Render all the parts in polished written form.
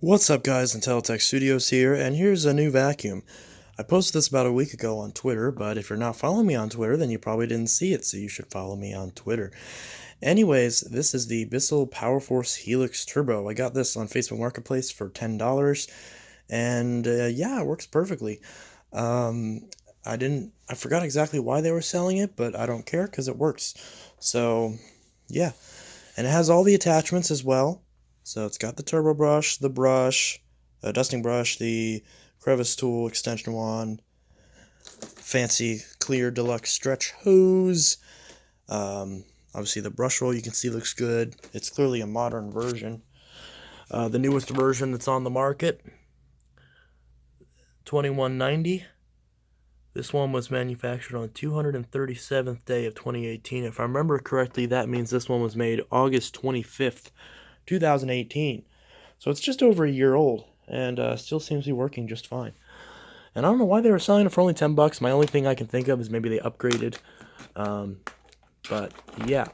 What's up guys, Untitled Studios here, and here's a new vacuum. I posted this about a week ago on Twitter, but if you're not following me on Twitter, then you probably didn't see it, so you should follow me on Twitter. Anyways, this is the Bissell PowerForce Helix Turbo. I got this on Facebook Marketplace for $10, and yeah, it works perfectly. I forgot exactly why they were selling it, but I don't care because it works. So, yeah. And it has all the attachments as well. So it's got the turbo brush, the brush, dusting brush, the crevice tool, extension wand, fancy clear deluxe stretch hose. Obviously the brush roll you can see looks good. It's clearly a modern version. The newest version that's on the market, 2190. This one was manufactured on 237th day of 2018. If I remember correctly, that means this one was made August 25th, 2018. So it's just over a year old, and still seems to be working just fine. And I don't know why they were selling it for only $10. My only thing I can think of is maybe they upgraded. But yeah.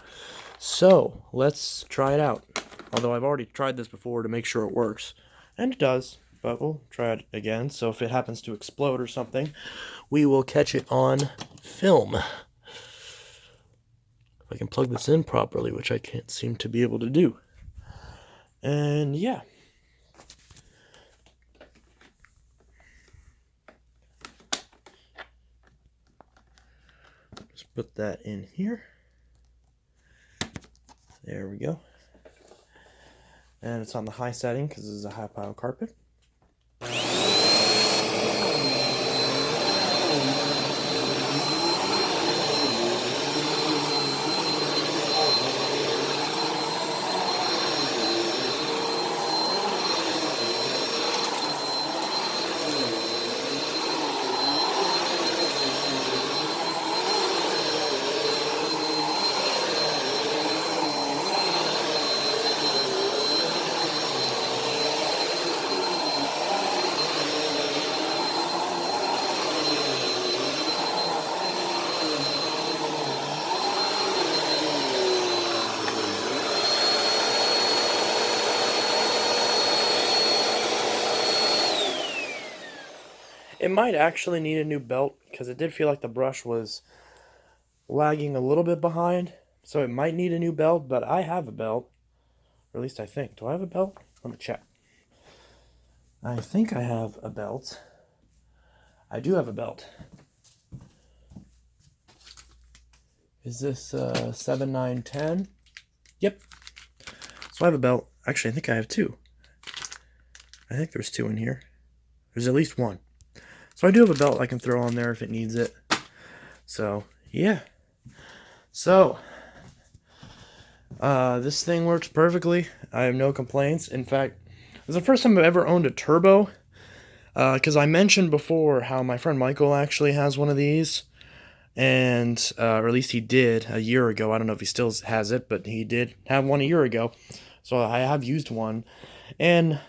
So let's try it out. Although I've already tried this before to make sure it works. And it does. But we'll try it again. So if it happens to explode or something, we will catch it on film. If I can plug this in properly, which I can't seem to be able to do. And yeah. Just put that in here. There we go. And it's on the high setting because this is a high pile carpet. It might actually need a new belt because it did feel like the brush was lagging a little bit behind. So it might need a new belt, but I have a belt. Or at least I think. Do I have a belt? Let me check. I think I have a belt. I do have a belt. Is this 7910? Yep. So I have a belt. Actually, I think I have two. I think there's two in here. There's at least one. So I do have a belt I can throw on there if it needs it. So, yeah. So, this thing works perfectly. I have no complaints. In fact, it's the first time I've ever owned a turbo. Because I mentioned before how my friend Michael actually has one of these. And, or at least he did a year ago. I don't know if he still has it, but he did have one a year ago. So I have used one. And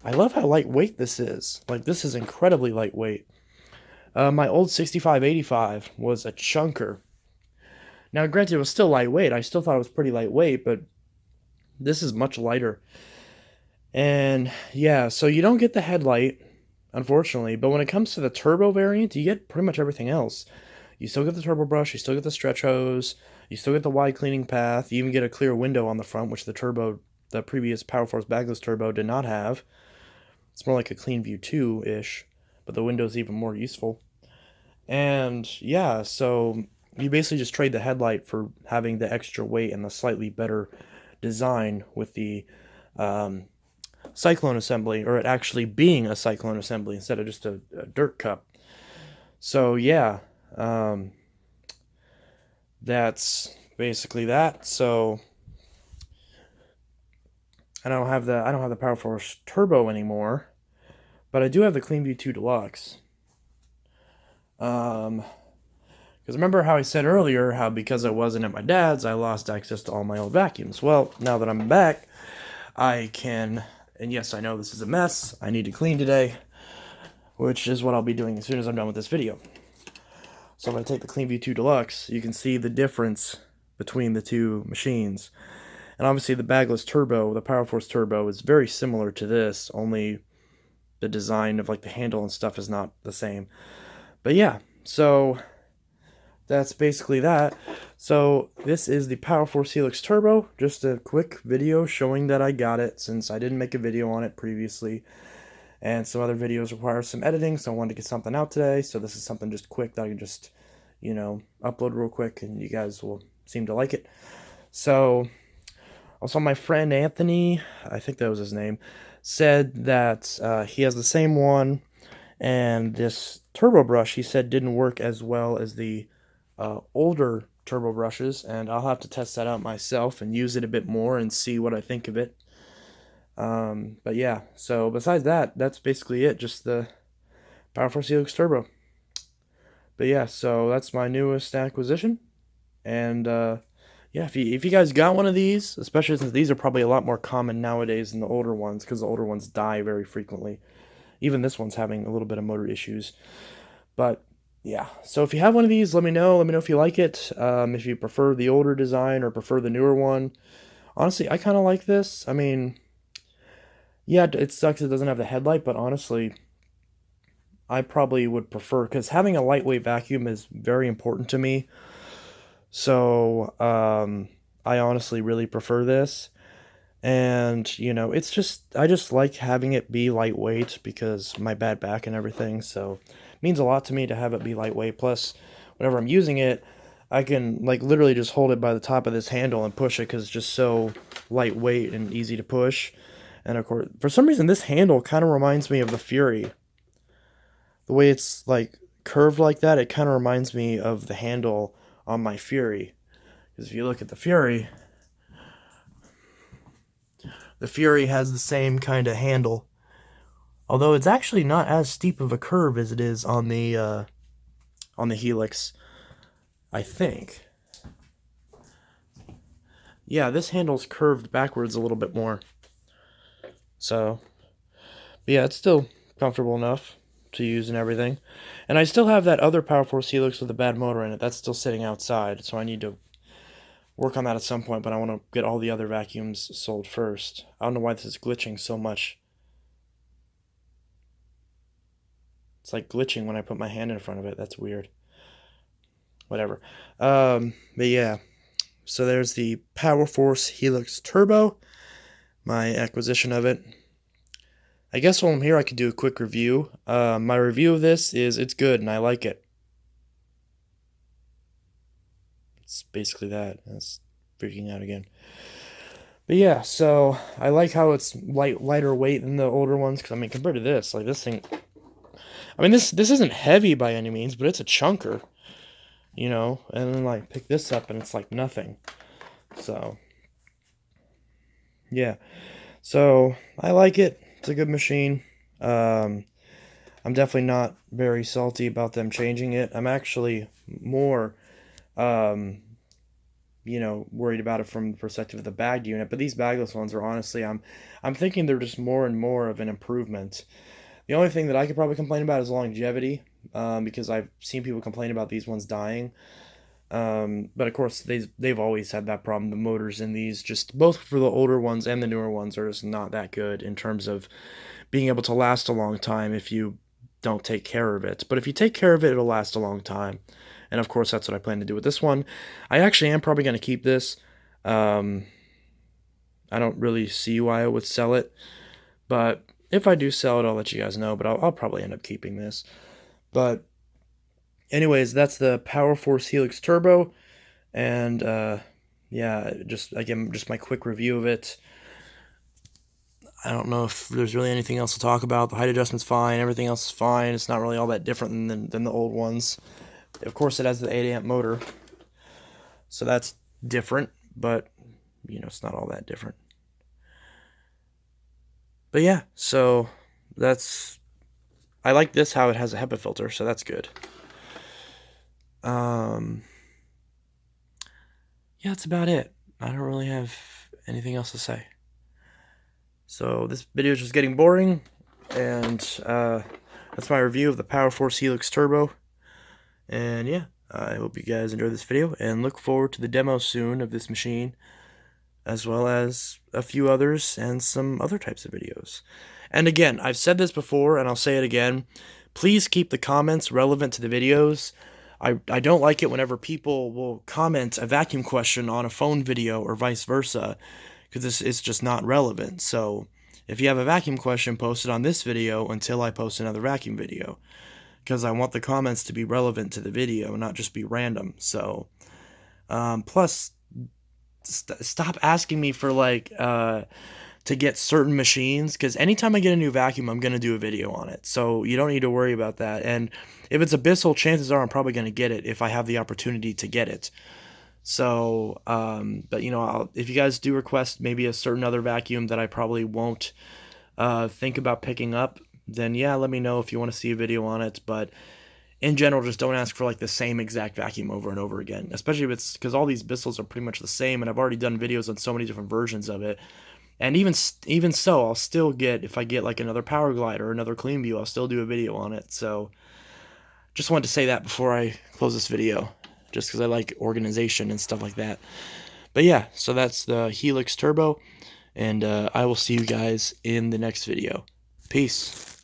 I love how lightweight this is. Like, this is incredibly lightweight. My old 6585 was a chunker. Now, granted, it was still lightweight. I still thought it was pretty lightweight, but this is much lighter. And, yeah, so you don't get the headlight, unfortunately. But when it comes to the turbo variant, you get pretty much everything else. You still get the turbo brush, you still get the stretch hose, you still get the wide cleaning path, you even get a clear window on the front, which the previous PowerForce bagless turbo did not have. It's more like a Clean View 2-ish, but the window's even more useful. And yeah, so you basically just trade the headlight for having the extra weight and the slightly better design with the Cyclone assembly, or it actually being a Cyclone assembly instead of just a dirt cup. So yeah, that's basically that. So I don't have the PowerForce Turbo anymore, but I do have the CleanView 2 Deluxe. Because remember how I said earlier how because I wasn't at my dad's, I lost access to all my old vacuums. Well, now that I'm back, I can, and yes, I know this is a mess. I need to clean today, which is what I'll be doing as soon as I'm done with this video. So if I take the CleanView 2 Deluxe, you can see the difference between the two machines. And obviously the bagless turbo, the PowerForce turbo, is very similar to this, only the design of like the handle and stuff is not the same. But yeah, so that's basically that. So this is the PowerForce Helix Turbo. Just a quick video showing that I got it, since I didn't make a video on it previously. And some other videos require some editing, so I wanted to get something out today. So this is something just quick that I can just, you know, upload real quick, and you guys will seem to like it. So also my friend Anthony, I think that was his name, said that he has the same one, and this turbo brush, he said, didn't work as well as the older turbo brushes, and I'll have to test that out myself and use it a bit more and see what I think of it. But yeah, so besides that, that's basically it, just the PowerForce Helix Turbo. But yeah, so that's my newest acquisition, and yeah, if you guys got one of these, especially since these are probably a lot more common nowadays than the older ones, because the older ones die very frequently. Even this one's having a little bit of motor issues. But yeah, so if you have one of these, let me know. Let me know if you like it. If you prefer the older design or prefer the newer one. Honestly, I kind of like this. I mean, yeah, it sucks it doesn't have the headlight, but honestly, I probably would prefer, because having a lightweight vacuum is very important to me. So I honestly really prefer this. And, you know, it's just, I just like having it be lightweight because my bad back and everything. So it means a lot to me to have it be lightweight. Plus, whenever I'm using it, I can, like, literally just hold it by the top of this handle and push it because it's just so lightweight and easy to push. And, of course, for some reason, this handle kind of reminds me of the Fury. The way it's, like, curved like that, it kind of reminds me of the handle on my Fury. Because if you look at the Fury has the same kind of handle, although it's actually not as steep of a curve as it is on the Helix, I think. Yeah, this handle's curved backwards a little bit more. So, but yeah, it's still comfortable enough to use and everything. And I still have that other PowerForce Helix with a bad motor in it. That's still sitting outside, so I need to work on that at some point, but I want to get all the other vacuums sold first. I don't know why this is glitching so much. It's like glitching when I put my hand in front of it. That's weird. Whatever. But yeah. So there's the PowerForce Helix Turbo. My acquisition of it. I guess while I'm here I could do a quick review. My review of this is it's good and I like it. It's basically that. That's freaking out again. But yeah, so I like how it's lighter weight than the older ones, because I mean, compared to this, like this thing, I mean, this isn't heavy by any means, but it's a chunker, you know. And then like pick this up and it's like nothing. So yeah, so I like it. It's a good machine. I'm definitely not very salty about them changing it. I'm actually more you know, worried about it from the perspective of the bagged unit. But these bagless ones are honestly, I'm thinking they're just more and more of an improvement. The only thing that I could probably complain about is longevity, because I've seen people complain about these ones dying. But of course, they've always had that problem. The motors in these, just both for the older ones and the newer ones, are just not that good in terms of being able to last a long time if you don't take care of it. But if you take care of it, it'll last a long time. And of course, that's what I plan to do with this one. I actually am probably going to keep this. I don't really see why I would sell it, but if I do sell it, I'll let you guys know. But I'll probably end up keeping this. But anyways, that's the PowerForce Helix Turbo, and yeah, just again, just my quick review of it. I don't know if there's really anything else to talk about. The height adjustment's fine. Everything else is fine. It's not really all that different than the old ones. Of course, it has the 8 amp motor, so that's different, but, you know, it's not all that different. But yeah, so that's, I like this, how it has a HEPA filter, so that's good. Yeah, that's about it. I don't really have anything else to say. So this video is just getting boring, and that's my review of the PowerForce Helix Turbo. And yeah, I hope you guys enjoyed this video, and look forward to the demo soon of this machine. as well as a few others and some other types of videos. And again, I've said this before and I'll say it again, please keep the comments relevant to the videos. I don't like it whenever people will comment a vacuum question on a phone video or vice versa, because it's just not relevant. So if you have a vacuum question, post it on this video until I post another vacuum video, because I want the comments to be relevant to the video, not just be random. So plus, stop asking me for like to get certain machines, because anytime I get a new vacuum, I'm going to do a video on it. So you don't need to worry about that. And if it's a Bissell, chances are I'm probably going to get it if I have the opportunity to get it. So, but you know, if you guys do request maybe a certain other vacuum that I probably won't think about picking up, then yeah, let me know if you want to see a video on it. But in general, just don't ask for like the same exact vacuum over and over again, especially if it's because all these Bissells are pretty much the same, and I've already done videos on so many different versions of it. And even so, I'll still get, if I get like another Power Glide or another Clean View, I'll still do a video on it. So just wanted to say that before I close this video, just because I like organization and stuff like that. But yeah, so that's the Helix Turbo, and I will see you guys in the next video. Peace.